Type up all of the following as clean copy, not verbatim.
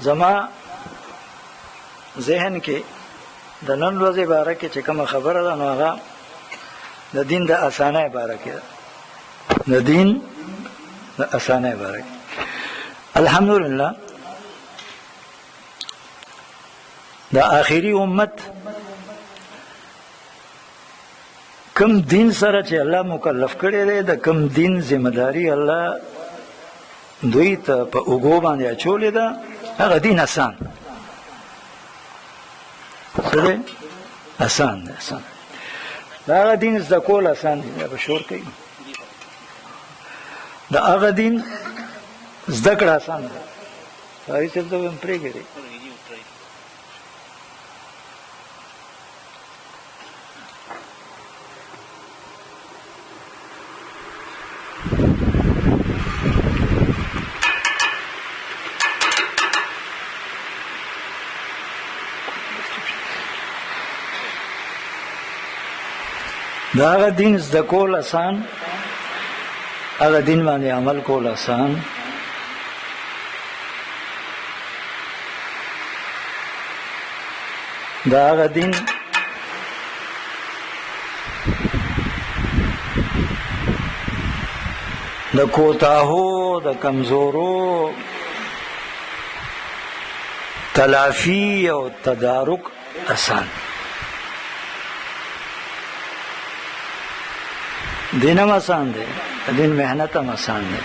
زما ذهن کې د نن ورځې باره کې چې کومه خبره ده نو هغه د دین د اسانۍ باره کې ده، د دین د اسانۍ باره کې. الحمدلله د آخري امت کم دین سره چې الله مکلف کړی دی، د کم دین ذمہ داری الله دوی ته په اوږو باندې اچولې ده، هغه دین آسان سره آسان ده. آسان دا هغه دین زده کول آسان دي. به شور کوي د هغه دین زده کړه آسان ده. ساری صاحب ته هم پرېږدي. دا هغه دین زده کول آسان، هغه دین باندې عمل کول آسان. دا هغه دین د کوتاهو د کمزورو تلافی او تدارک آسان. دین هم آسان دی، د دین محنت هم آسان دی.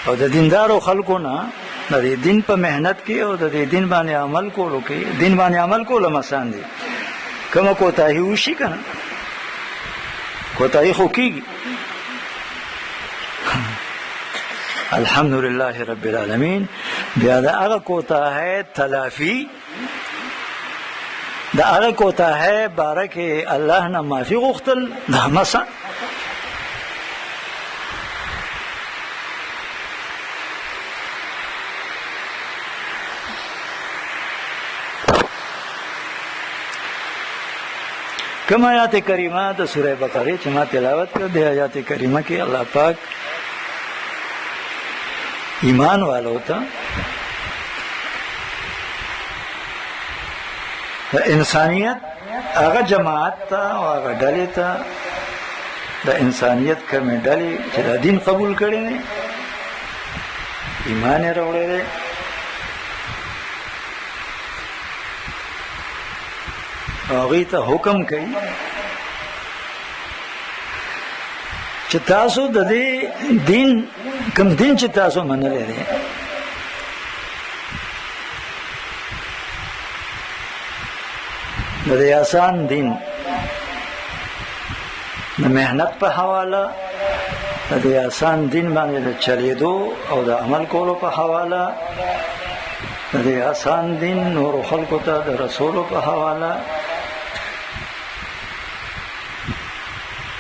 او د دیندارو خلکو نه د دې دین په محنت کې او د دې دین باندې عمل کولو کې، دین باندې عمل کول هم آسان دی. کومه کوتاهي وشي که نه، کوتاهي خو کېږي. الحمدلله رب العالمین. بیا د هغه کوتاهۍ تلافي، د هغه کوتاهۍ باره کې الله نه معافي غوښتل، دا هم آسان. کوم آیات کریمه د سوره بقره چې ما تلاوت کړ، د آیات کریمه کې الله پاک ایمان والو ته د انسانیت هغه جماعت ته او هغه ډلې ته، د انسانیت کومې ډلې چې د دین قبول کړی دی، ایمان یې راوړی دی، هغوی ته حکم کوي چې تاسو د دې دین کوم دین چې تاسو منلی دی د دې آسان دین د محنت په حواله، د دې آسان دین باندې د چلیدو او د عمل کولو په حواله، د دې آسان دین نورو خلکو ته د رسولو په حواله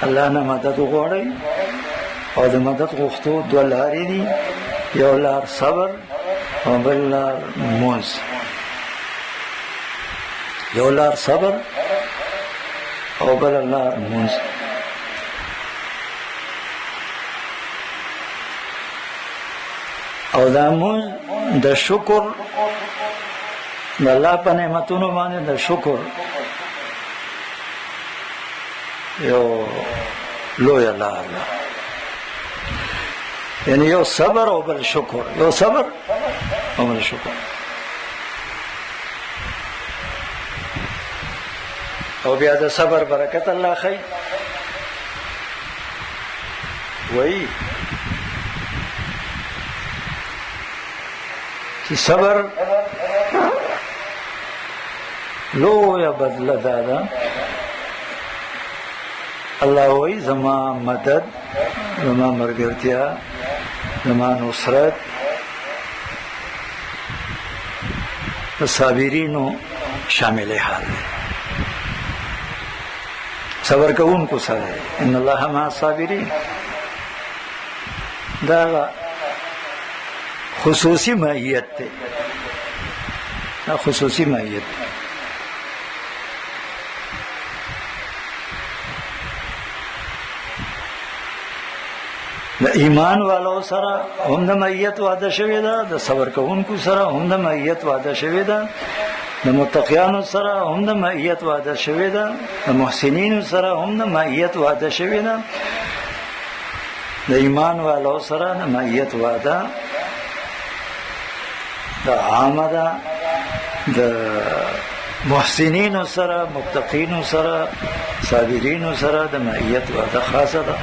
الله نه مدد وغواړئ. او د مدد غوښتو دوه لارې دي، یو لار صبر او بل لار موز. یو لار صبر او بل لار موز. او دا موز د شکر د الله په نعمتونو باندې د شکر یو لویه لار ده. یعنی یو صبر او بل شکر، یو صبر او بل شکر. او بیا د صبر برکت الله خی وی چې صبر لویه بدله ده. الله وی زما مدد، زما مرګرتیا، زما نصرت د صابرینو شامل حال دی. صبر کوونکو سره ان الله مع الصابرین. دا خصوصی ماهیت دی، دا خصوصی ماهیت دی. د ایمان والو سره هم د معیت وعده شوې ده، د صبر کوونکو سره هم د معیت وعده شوې ده، د متقیانو سره هم د معیت وعده شوې ده، د محسنینو سره هم د معیت وعده شوې ده. د ایمان والو سره د معیت وعده د عامه ده، د محسنینو سره، متقینو سره، صابرینو سره د معیت وعده خاصه ده.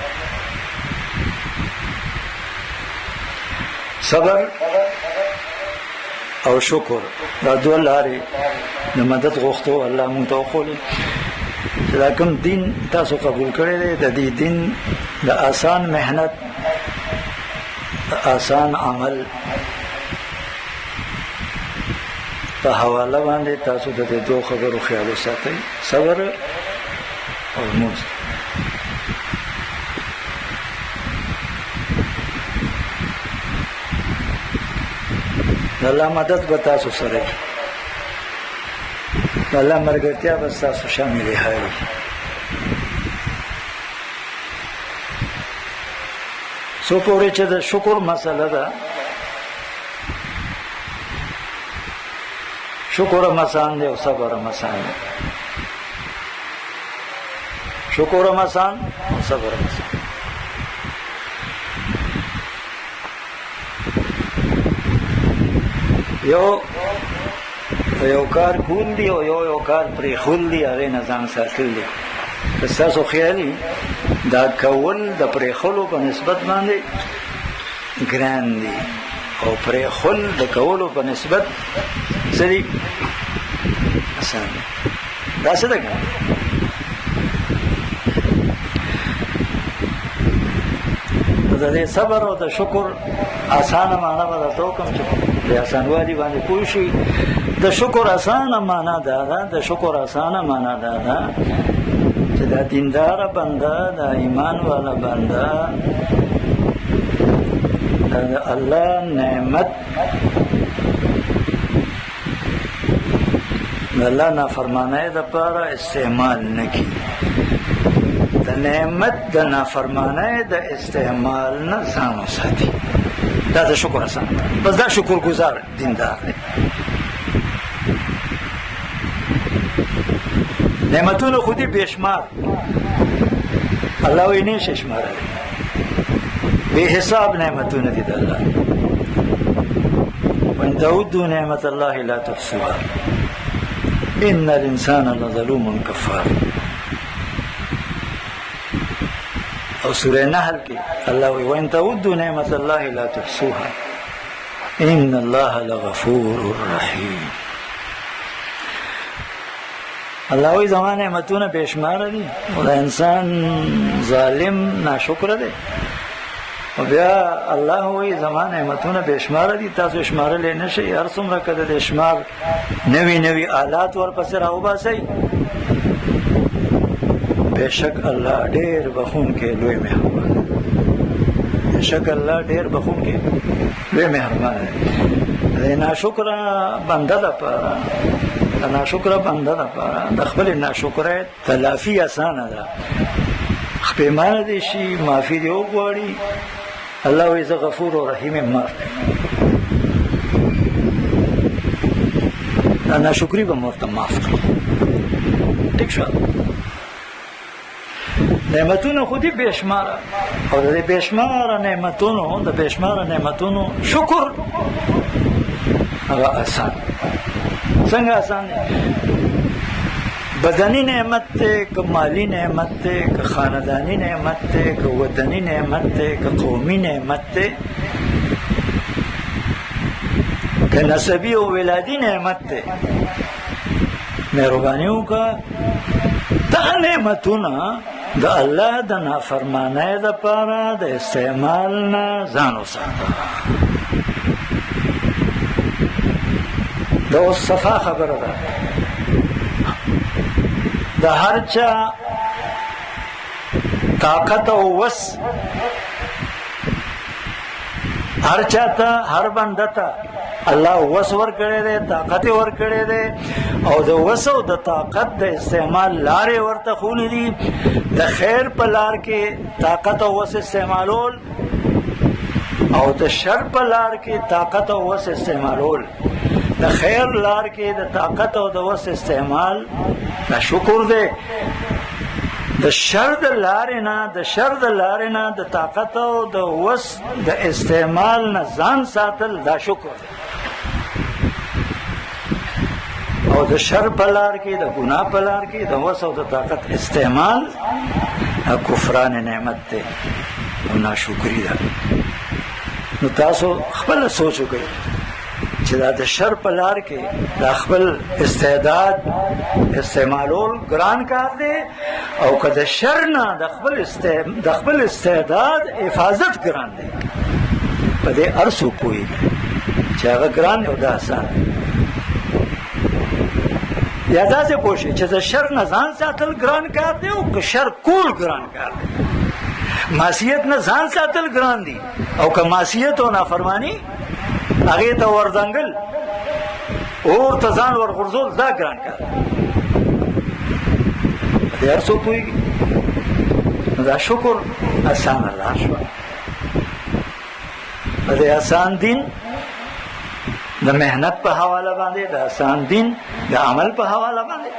صبر او شکر دا دوه لارې د مدد غوښتو الله مونږ ته وښولې چې دا کوم دین تاسو قبول کړی دی، د دې دین د آسان محنت، د آسان عمل په حواله باندې تاسو د دې دوه خبرو خیال وساتئ، صبر او لمونځ. د الله مدد به تاسو سره وي، د الله ملګرتیا به ستاسو شاملې هاري. څو پورې چې د شکر مسله ده، شکر هم آسان دی او صبر هم آسان دی. شکر هم آسان او صبر هم آسان. یو کار کول دی او یو کار پرې خول دی، هغې نه ځان ساتل دی. که ستاسو خیالي دا کول د پرې خولو په نسبت باندې ګران دی او پرې خول د کولو په نسبت څه دی آسان دی، داسې ده که د دې صبر او د شکر آسانه معنا به درته وکړم چې د آسانوالي باندې پوه شئ. د شکر آسانه معنا دا ده، د شکر آسانه معنا دا ده چې دا دینداره بنده، دا ایمان والا بنده د الله نعمت د الله نافرمانۍ دپاره استعمال نه کړي، د نعمت د نافرمانۍ د استعمال نه ځان وساتي. دا د شکر آسان بس دا شکر گزار دیندار دی. نعمتونه خو دي بې شمار، الله وایي نه شي شمارلی، بې حساب نعمتونه دي د الله. وان تعدوا نعمت الله لا تحصوها ان الانسان لظلوم کفار. او سورة نحل کې الله وایي وان تعدوا نعمت الله لا تحصوها ان الله لغفور رحیم. الله وایي زما نعمتونه بې شماره دي او دا انسان ظالم ناشکره دی. او بیا الله وایي زما نعمتونه بې شماره دي، تاسو شمارلی نه شئ. هر څومره که د شمار نوي نوي آلات ورپسې راوباسئ، بېشک الله ډېر بخونکی لوی مهربان دی. بېشک الله ډېر بخونکی لوی مهربان دی. د ناشکره بنده دپاره، د ناشکره بنده دپاره د خپلې ناشکرۍ تلافي اسانه ده. پښیمانه دې شي، معافي دې وغواړي، الله وایي زه غفور و رحیم یم، معاف کړم. دا ناشکري به مې ورته معاف کړم. ټیک شو. نعمتونه خو دي بې شماره، او د دې بې شماره نعمتونو، د بې شماره نعمتونو شکر هغه آسان. څنګه آسان دی؟ بدنی نعمت ته، که مالی نعمت ته، که خاندانی نعمت ته، که وطنی نعمت ته، که قومي نعمت ته، که نسبی او ولادي نعمت ته، مهرباني وکړه دغه نعمتونه د الله د نافرمانۍ دپاره د استعمال نه ځان وساته. دا اوس صفا خبره ده. د هر چا طاقت او وس، هر چا ته، هر بنده ته الله وس ور کړی دی، طاقت ور کړی دی، او د وس او د طاقت د استعمال لارې ورته ښوولې دي. د خیر په لار کې طاقت او وس استعمالول او د شر په لار کې طاقت او وس استعمالول. د خیر لار کې د طاقت او د وس استعمال دا شکر دی. د شر د لارې نه د طاقت او د وس د استعمال نه ځان ساتل دا شکر دی. او د شر په لار کې د ګناه په لار کې د وس او د طاقت استعمال کفران نعمت دی او ناشکری ده. نو تاسو خپل سوچ وکړئ چې دا د شر په لار کې د خپل استعداد استعمالول ګران کار دی، او که د شر نه د خپل استعداد حفاظت ګران دی. په دې هر څوک پوهېږي چې هغه ګران او دا آسان دی. یا داسې پوه شئ چې د شر نه ځان ساتل ګران کار دی، او که شر کول ګران کار دی. معصیت نه ځان ساتل ګران دي، او که معصیت او نافرمانی هغې ته وردنګل اور ته ځان ورغورځول دا ګران کار دی. په دې هر څوک پوهېږي. نو دا شکر اسانه لار شوه. په دې اسان دین د محنت په حواله باندې، د اسان دین د عمل په حواله باندې